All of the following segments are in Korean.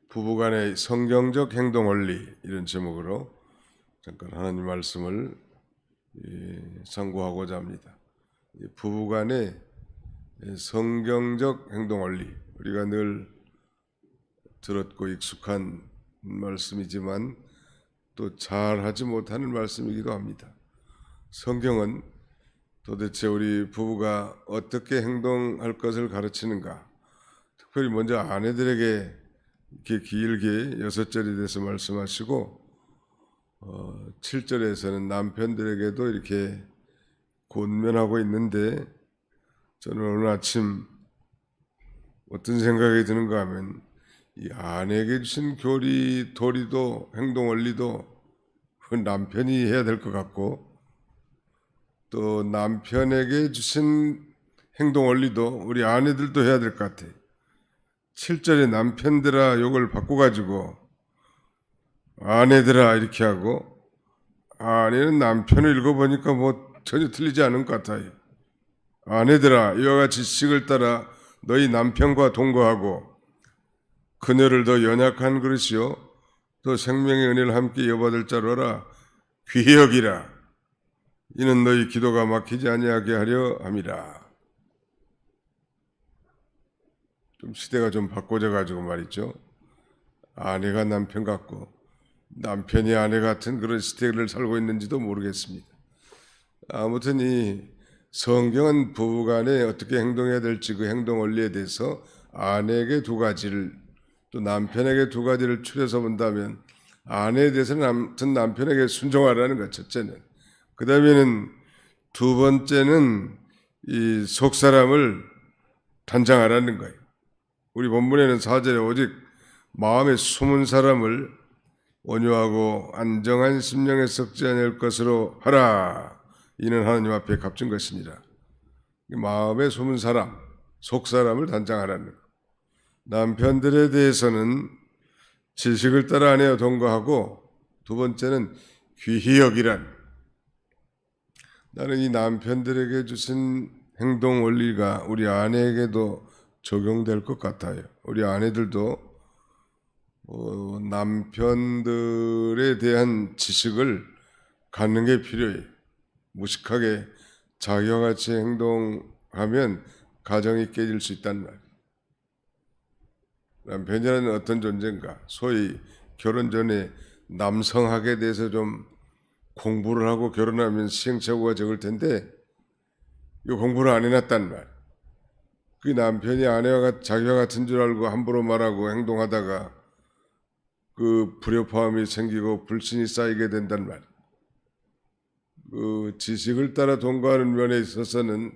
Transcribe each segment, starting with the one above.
부부간의 성경적 행동 원리 이런 제목으로 잠깐 하나님 말씀을 상고하고자 합니다. 부부간의 성경적 행동 원리, 우리가 늘 들었고 익숙한 말씀이지만 또 잘하지 못하는 말씀이기도 합니다. 성경은 도대체 우리 부부가 어떻게 행동할 것을 가르치는가, 특별히 먼저 아내들에게 이렇게 길게 6절에 대해서 말씀하시고 7절에서는 남편들에게도 이렇게 권면하고 있는데, 저는 오늘 아침 어떤 생각이 드는가 하면 이 아내에게 주신 교리, 도리도 행동 원리도 남편이 해야 될 것 같고, 또 남편에게 주신 행동 원리도 우리 아내들도 해야 될 것 같아요. 7절에 남편들아 욕을 바꿔가지고 아내들아 이렇게 하고, 아내는 남편을 읽어보니까 뭐 전혀 틀리지 않은 것 같아요. 아내들아 이와 같이 지식을 따라 너희 남편과 동거하고 그녀를 더 연약한 그릇이요 또 생명의 은혜를 함께 이어받을 자로 하라. 귀히 여기라. 이는 너희 기도가 막히지 아니하게 하려 함이라. 좀 시대가 좀 바꿔져 가지고 말이죠. 아내가 남편 같고 남편이 아내 같은 그런 시대를 살고 있는지도 모르겠습니다. 아무튼 이 성경은 부부간에 어떻게 행동해야 될지 그 행동 원리에 대해서 아내에게 2가지를 또 남편에게 2가지를 추려서 본다면, 아내에 대해서는 남편에게 순종하라는 것 첫째는, 그 다음에는 2번째는 이 속사람을 단장하라는 거예요. 우리 본문에는 4절에 오직 마음에 숨은 사람을 온유하고 안정한 심령에 썩지 않을 것으로 하라. 이는 하나님 앞에 값진 것이니라. 마음에 숨은 사람, 속사람을 단장하라는 것. 남편들에 대해서는 지식을 따라 아내와 동거하고, 2번째는 귀히 여기란. 나는 이 남편들에게 주신 행동 원리가 우리 아내에게도 적용될 것 같아요. 우리 아내들도 남편들에 대한 지식을 갖는 게 필요해요. 무식하게 자기와 같이 행동하면 가정이 깨질 수 있단 말이에요. 남편이라는 어떤 존재인가, 소위 결혼 전에 남성학에 대해서 좀 공부를 하고 결혼하면 시행착오가 적을 텐데 이 공부를 안 해놨단 말. 그 남편이 자기와 같은 줄 알고 함부로 말하고 행동하다가 그 불협화음이 생기고 불신이 쌓이게 된단 말. 그 지식을 따라 동거하는 면에 있어서는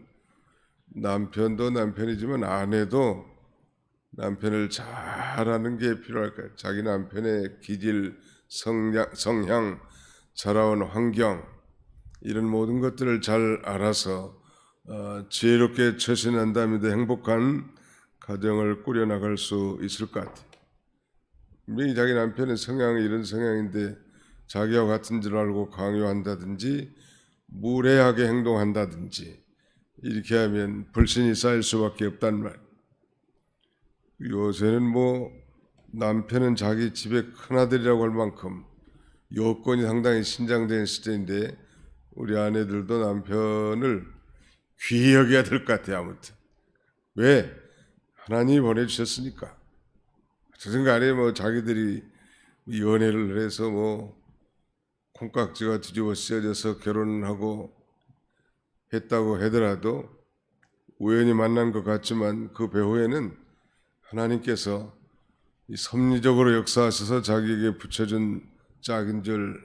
남편도 남편이지만 아내도 남편을 잘하는 게 필요할 거예요. 자기 남편의 기질, 성향, 자라온 환경, 이런 모든 것들을 잘 알아서 지혜롭게 처신한다면 더 행복한 가정을 꾸려나갈 수 있을 것 같아요. 분명히 자기 남편의 성향이 이런 성향인데 자기와 같은 줄 알고 강요한다든지 무례하게 행동한다든지 이렇게 하면 불신이 쌓일 수밖에 없단 말. 요새는 뭐 남편은 자기 집의 큰아들이라고 할 만큼 여건이 상당히 신장된 시대인데, 우리 아내들도 남편을 귀히 여겨야 될 것 같아요. 아무튼 왜? 하나님이 보내주셨으니까. 저 생각에 뭐 자기들이 연애를 해서 뭐 콩깍지가 뒤집어 씌어져서 결혼하고 했다고 하더라도 우연히 만난 것 같지만 그 배후에는 하나님께서 이 섭리적으로 역사하셔서 자기에게 붙여준 짝인 줄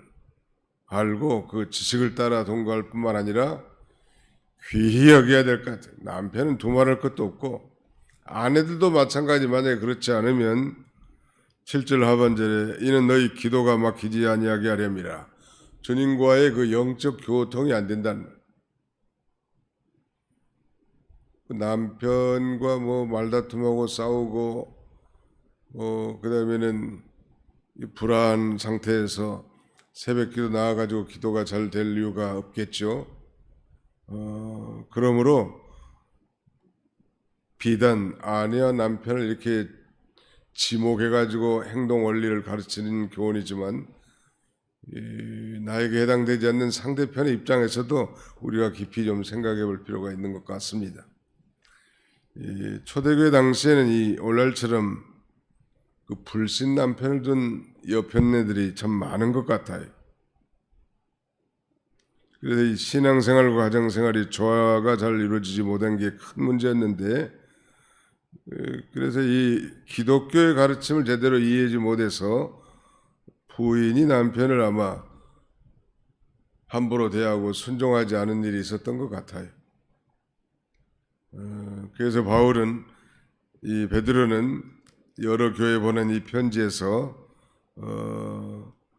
알고 그 지식을 따라 동거할 뿐만 아니라 귀히 여겨야 될 것 같아요. 남편은 두말할 것도 없고, 아내들도 마찬가지. 만약에 그렇지 않으면 7절 하반절에 이는 너희 기도가 막히지 아니하게 하렵니다. 주님과의 그 영적 교통이 안 된다는 거예요. 남편과 뭐 말다툼하고 싸우고 그 다음에는 불안 상태에서 새벽기도 나와가지고 기도가 잘 될 이유가 없겠죠. 그러므로 비단 아내와 남편을 이렇게 지목해가지고 행동 원리를 가르치는 교훈이지만 나에게 해당되지 않는 상대편의 입장에서도 우리가 깊이 좀 생각해 볼 필요가 있는 것 같습니다. 초대교회 당시에는 이 오늘날처럼 그 불신 남편을 둔 여편네들이 참 많은 것 같아요. 그래서 이 신앙생활과 가정생활이 조화가 잘 이루어지지 못한 게 큰 문제였는데, 그래서 이 기독교의 가르침을 제대로 이해하지 못해서 부인이 남편을 아마 함부로 대하고 순종하지 않은 일이 있었던 것 같아요. 그래서 바울은, 이 베드로는 여러 교회 보낸 이 편지에서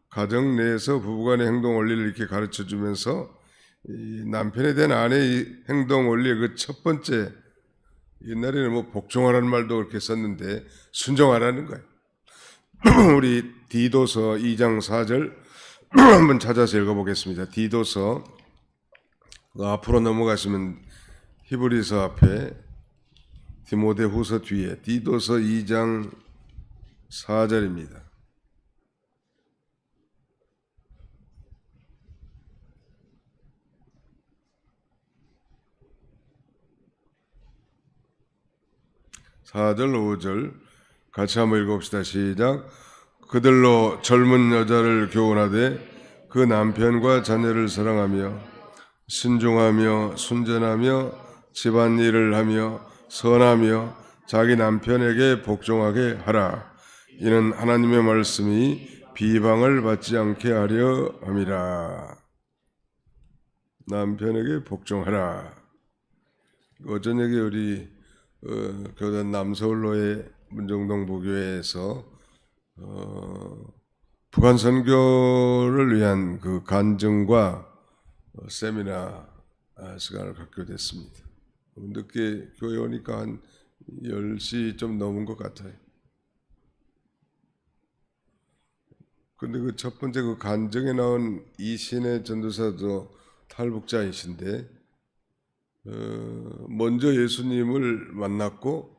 가정 내에서 부부간의 행동 원리를 이렇게 가르쳐주면서 이 남편에 대한 아내의 행동 원리의 그 첫 번째, 옛날에는 뭐 복종하라는 말도 그렇게 썼는데 순종하라는 거예요. 우리 디도서 2장 4절 한번 찾아서 읽어보겠습니다. 디도서 앞으로 넘어가시면 히브리서 앞에 디모데후서 뒤에 디도서 2장 4절입니다. (4절) (5절) 같이 한번 읽어봅시다. 시작. 그들로 젊은 여자를 교훈하되 그 남편과 자녀를 사랑하며 신중하며 순전하며 집안일을 하며 선하며 자기 남편에게 복종하게 하라. 이는 하나님의 말씀이 비방을 받지 않게 하려 함이라. 남편에게 복종하라. 어저녁에 우리 교단 남서울로의 문정동 부교회에서 북한 선교를 위한 그 간증과 세미나 시간을 갖게 됐습니다. 늦게 교회 오니까 한 10시 좀 넘은 것 같아요. 근데 그 첫 번째 그 간증에 나온 이신의 전도사도 탈북자이신데, 먼저 예수님을 만났고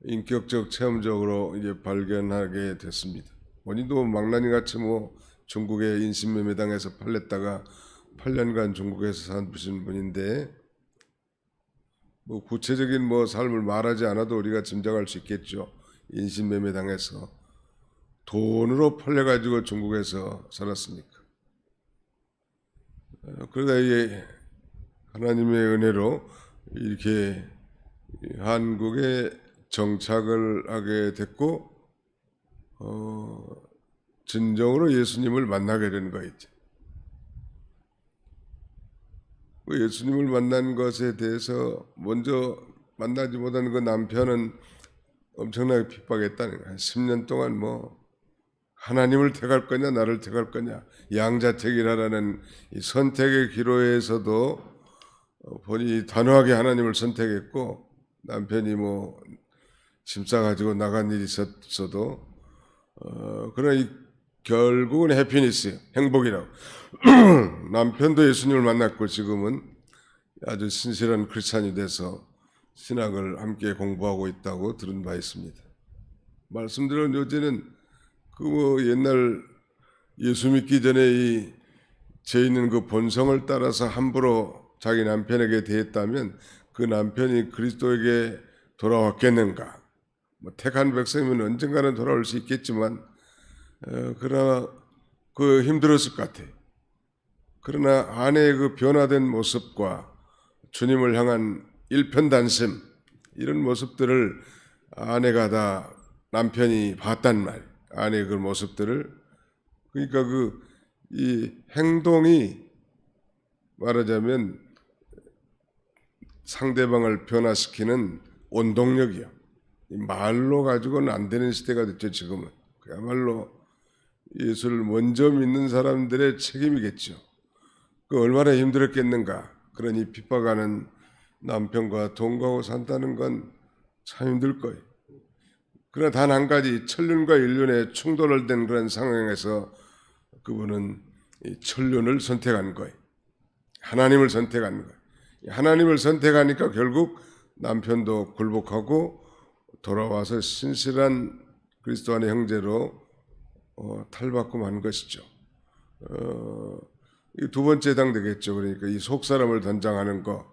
인격적 체험적으로 이제 발견하게 됐습니다. 본인도 망나니 같이 뭐 중국의 인신매매당해서 팔렸다가 8년간 중국에서 사신 분인데, 뭐 구체적인 뭐 삶을 말하지 않아도 우리가 짐작할 수 있겠죠. 인신매매당해서 돈으로 팔려가지고 중국에서 살았으니까. 그러다 이게 하나님의 은혜로 이렇게 한국에 정착을 하게 됐고, 진정으로 예수님을 만나게 되는 거였죠. 예수님을 만난 것에 대해서 먼저 만나지 못한 그 남편은 엄청나게 핍박했다는 거예요. 10년 동안 뭐 하나님을 택할 거냐 나를 택할 거냐 양자택일하라는 이 선택의 기로에서도 본인이 단호하게 하나님을 선택했고, 남편이 뭐 짐 싸가지고 나간 일이 있었어도 그러나 결국은 해피니스, 행복이라고. 남편도 예수님을 만났고 지금은 아주 신실한 크리스찬이 돼서 신학을 함께 공부하고 있다고 들은 바 있습니다. 말씀드린 요새는 그 뭐 옛날 예수 믿기 전에 이 죄 있는 그 본성을 따라서 함부로 자기 남편에게 대했다면 그 남편이 그리스도에게 돌아왔겠는가? 뭐 택한 백성이면 언젠가는 돌아올 수 있겠지만, 그러나 그 힘들었을 것 같아요. 그러나 아내의 그 변화된 모습과 주님을 향한 일편단심, 이런 모습들을 아내가 다 남편이 봤단 말이에요. 아내의 그 모습들을. 그러니까 이 행동이 말하자면 상대방을 변화시키는 원동력이요. 말로 가지고는 안 되는 시대가 됐죠, 지금은. 그야말로 예수를 먼저 믿는 사람들의 책임이겠죠. 그 얼마나 힘들었겠는가. 그러니 핍박하는 남편과 동거하고 산다는 건 참 힘들 거예요. 그러나 단 한 가지, 천륜과 인륜의 충돌을 된 그런 상황에서 그분은 이 천륜을 선택한 거예요. 하나님을 선택한 거예요. 하나님을 선택하니까 결국 남편도 굴복하고 돌아와서 신실한 그리스도 안의 형제로 탈바꿈한 것이죠. 이 두 번째 당 되겠죠. 그러니까 이 속 사람을 단장하는 거,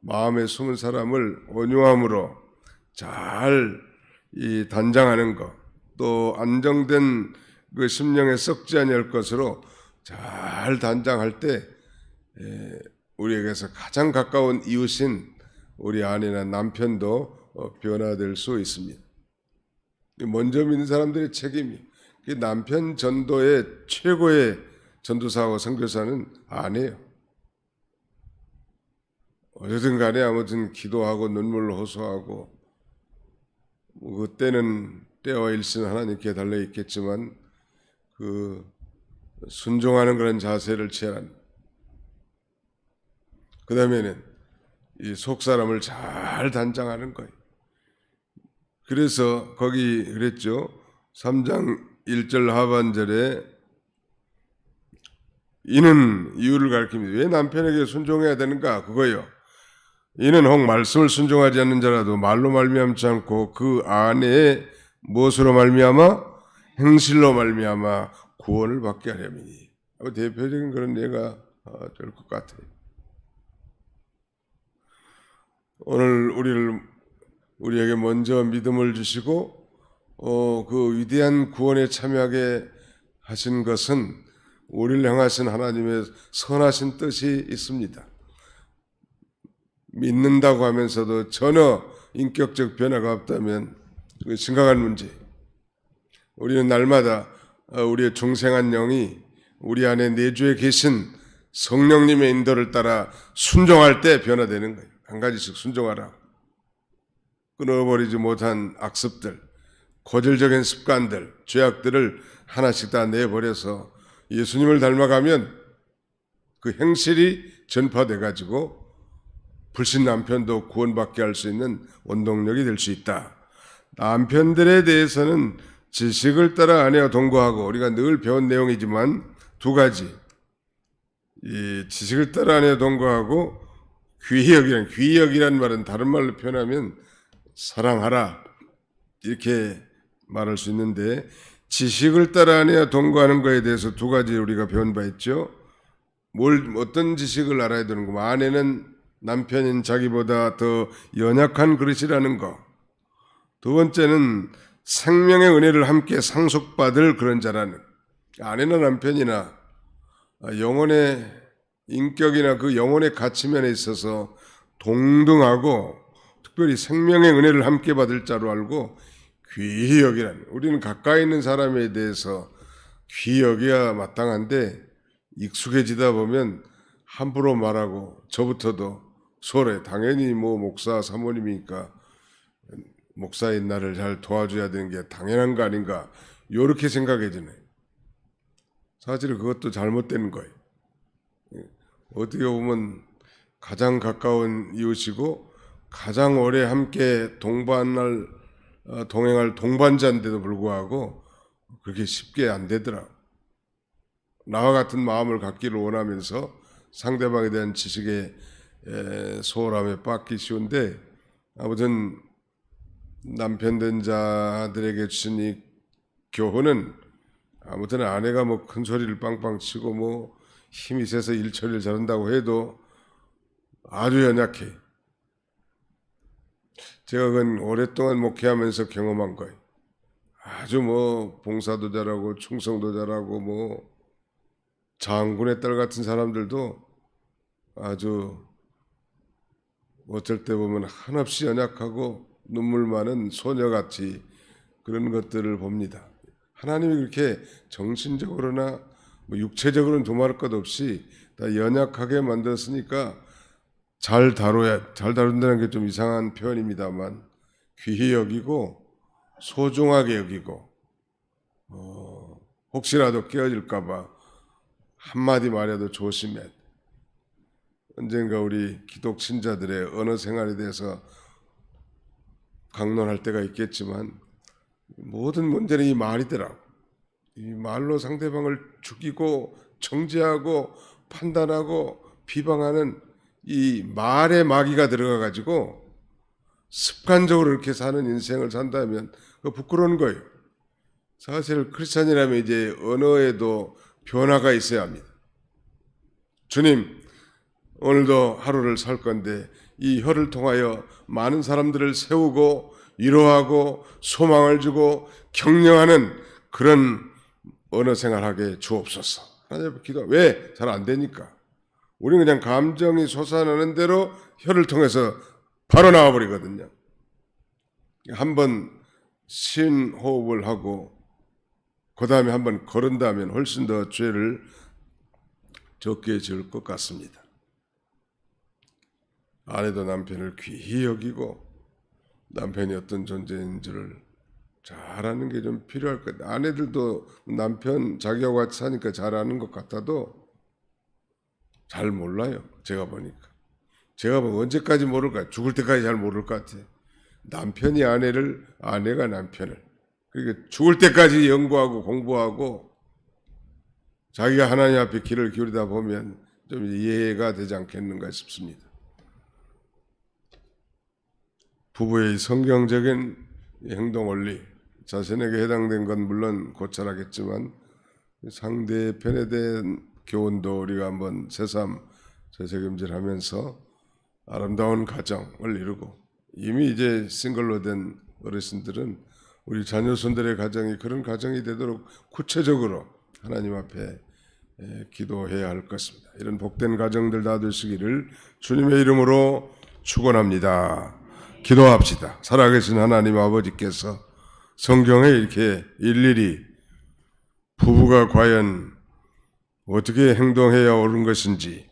마음에 숨은 사람을 온유함으로 잘 이 단장하는 것, 또 안정된 그 심령에 썩지 아니할 것으로 잘 단장할 때 우리에게서 가장 가까운 이웃인 우리 아내나 남편도 변화될 수 있습니다. 먼저 믿는 사람들의 책임이, 남편 전도의 최고의 전도사하고 선교사는 아내예요. 어쨌든 간에 아무튼 기도하고 눈물로 호소하고 그때는 때와 일신 하나님께 달려 있겠지만 그 순종하는 그런 자세를 취하는, 그 다음에는 이 속 사람을 잘 단장하는 거예요. 그래서 거기 그랬죠. 3장 1절 하반절에 이는 이유를 가리킵니다. 왜 남편에게 순종해야 되는가? 그거요. 이는 혹 말씀을 순종하지 않는 자라도 말로 말미암지 않고 그 안에 무엇으로 말미암아? 행실로 말미암아 구원을 받게 하려니니. 대표적인 그런 예가 될 것 같아요. 오늘 우리에게 먼저 믿음을 주시고 그 위대한 구원에 참여하게 하신 것은 우리를 향하신 하나님의 선하신 뜻이 있습니다. 믿는다고 하면서도 전혀 인격적 변화가 없다면 심각한 문제. 우리는 날마다 우리의 중생한 영이 우리 안에 내주에 계신 성령님의 인도를 따라 순종할 때 변화되는 거예요. 한 가지씩 순종하라. 끊어버리지 못한 악습들, 고질적인 습관들, 죄악들을 하나씩 다 내버려서 예수님을 닮아가면 그 행실이 전파돼 가지고 불신 남편도 구원받게 할 수 있는 원동력이 될 수 있다. 남편들에 대해서는 지식을 따라 아내와 동거하고, 우리가 늘 배운 내용이지만 두 가지, 이 지식을 따라 아내와 동거하고 귀히 여기란 말은 다른 말로 표현하면 사랑하라 이렇게 말할 수 있는데, 지식을 따라 아내와 동거하는 것에 대해서 두 가지 우리가 배운 바 있죠. 어떤 지식을 알아야 되는 거? 아내는 남편인 자기보다 더 연약한 그릇이라는 거. 두 번째는 생명의 은혜를 함께 상속받을 그런 자라는, 아내나 남편이나 영혼의 인격이나 그 영혼의 가치면에 있어서 동등하고 특별히 생명의 은혜를 함께 받을 자로 알고 귀히 여기라는, 우리는 가까이 있는 사람에 대해서 귀히 여기야 마땅한데 익숙해지다 보면 함부로 말하고 저부터도 소홀해. 당연히 목사 사모님이니까 목사인 나를 잘 도와줘야 되는 게 당연한 거 아닌가, 이렇게 생각해지네. 사실 그것도 잘못된 거예요. 어떻게 보면 가장 가까운 이웃이고 가장 오래 함께 동행할 동반자인데도 불구하고 그렇게 쉽게 안 되더라. 나와 같은 마음을 갖기를 원하면서 상대방에 대한 지식에 소홀함에 빠기 쉬운데, 아무튼 남편 된 자들에게 주신 이 교훈은, 아무튼 아내가 큰 소리를 빵빵 치고 힘이 세서 일 처리를 잘한다고 해도 아주 연약해. 제가 그건 오랫동안 목회하면서 경험한 거예요. 아주 봉사도 잘하고 충성도 잘하고 장군의 딸 같은 사람들도 아주 어쩔 때 보면 한없이 연약하고 눈물 많은 소녀같이 그런 것들을 봅니다. 하나님이 그렇게 정신적으로나 육체적으로는 두말할 것 없이 다 연약하게 만들었으니까 잘 다룬다는 게 좀 이상한 표현입니다만, 귀히 여기고 소중하게 여기고 혹시라도 깨어질까 봐 한마디 말해도 조심해. 언젠가 우리 기독 신자들의 언어 생활에 대해서 강론할 때가 있겠지만 모든 문제는 이 말이더라고. 이 말로 상대방을 죽이고 정죄하고 판단하고 비방하는 이 말의 마귀가 들어가 가지고 습관적으로 이렇게 사는 인생을 산다면 그거 부끄러운 거예요. 사실 크리스찬이라면 이제 언어에도 변화가 있어야 합니다. 주님, 오늘도 하루를 살 건데 이 혀를 통하여 많은 사람들을 세우고 위로하고 소망을 주고 격려하는 그런 언어 생활하게 주옵소서. 하나님 앞에 기도. 왜? 잘 안 되니까. 우리는 그냥 감정이 솟아나는 대로 혀를 통해서 바로 나와버리거든요. 한번 심호흡을 하고 그 다음에 한번 거른다면 훨씬 더 죄를 적게 지을 것 같습니다. 아내도 남편을 귀히 여기고 남편이 어떤 존재인지를 잘 아는 게 좀 필요할 것 같아요. 아내들도 남편 자기하고 같이 사니까 잘 아는 것 같아도 잘 몰라요. 제가 보니까. 제가 보면 언제까지 모를까? 죽을 때까지 잘 모를 것 같아요. 남편이 아내를, 아내가 남편을. 그러니까 죽을 때까지 연구하고 공부하고 자기가 하나님 앞에 귀를 기울이다 보면 좀 이해가 되지 않겠는가 싶습니다. 부부의 성경적인 행동 원리, 자신에게 해당된 건 물론 고찰하겠지만 상대편에 대한 교훈도 우리가 한번 새삼 되새김질하면서 아름다운 가정을 이루고, 이미 이제 싱글로 된 어르신들은 우리 자녀손들의 가정이 그런 가정이 되도록 구체적으로 하나님 앞에 기도해야 할 것입니다. 이런 복된 가정들 다 되시기를 주님의 이름으로 축원합니다. 기도합시다. 살아계신 하나님 아버지께서 성경에 이렇게 일일이 부부가 과연 어떻게 행동해야 옳은 것인지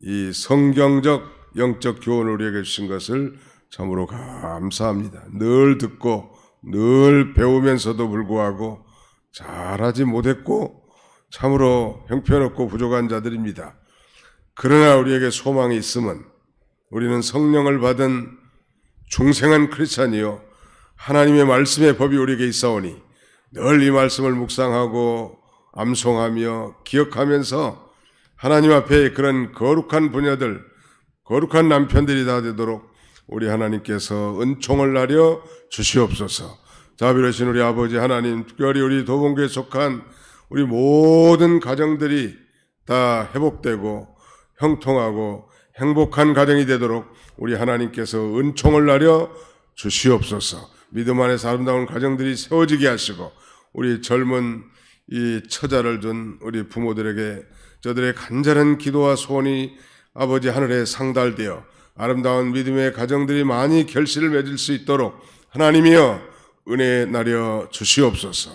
이 성경적 영적 교훈을 우리에게 주신 것을 참으로 감사합니다. 늘 듣고 늘 배우면서도 불구하고 잘하지 못했고 참으로 형편없고 부족한 자들입니다. 그러나 우리에게 소망이 있음은 우리는 성령을 받은 중생한 크리스찬이요 하나님의 말씀의 법이 우리에게 있사오니 늘 이 말씀을 묵상하고 암송하며 기억하면서 하나님 앞에 그런 거룩한 부녀들, 거룩한 남편들이 다 되도록 우리 하나님께서 은총을 나려 주시옵소서. 자비로우신 우리 아버지 하나님, 특별히 우리 도봉교에 속한 우리 모든 가정들이 다 회복되고 형통하고 행복한 가정이 되도록 우리 하나님께서 은총을 나려 주시옵소서. 믿음 안에서 아름다운 가정들이 세워지게 하시고 우리 젊은 이 처자를 둔 우리 부모들에게 저들의 간절한 기도와 소원이 아버지 하늘에 상달되어 아름다운 믿음의 가정들이 많이 결실을 맺을 수 있도록 하나님이여 은혜 나려 주시옵소서.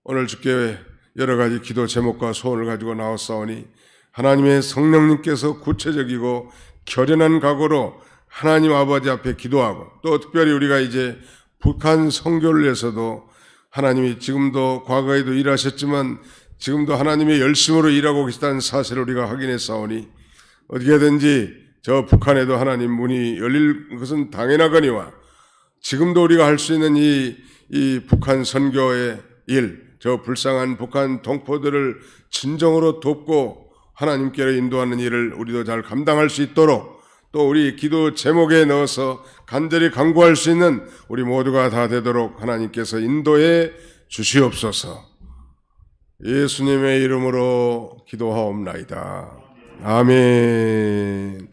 오늘 주께 여러 가지 기도 제목과 소원을 가지고 나왔사오니 하나님의 성령님께서 구체적이고 결연한 각오로 하나님 아버지 앞에 기도하고, 또 특별히 우리가 이제 북한 선교를 위해서도 하나님이 지금도 과거에도 일하셨지만 지금도 하나님의 열심으로 일하고 계시다는 사실을 우리가 확인했사오니 어떻게든지 저 북한에도 하나님 문이 열릴 것은 당연하거니와 지금도 우리가 할 수 있는 이 북한 선교의 일, 저 불쌍한 북한 동포들을 진정으로 돕고 하나님께로 인도하는 일을 우리도 잘 감당할 수 있도록, 또 우리 기도 제목에 넣어서 간절히 간구할 수 있는 우리 모두가 다 되도록 하나님께서 인도해 주시옵소서. 예수님의 이름으로 기도하옵나이다. 아멘.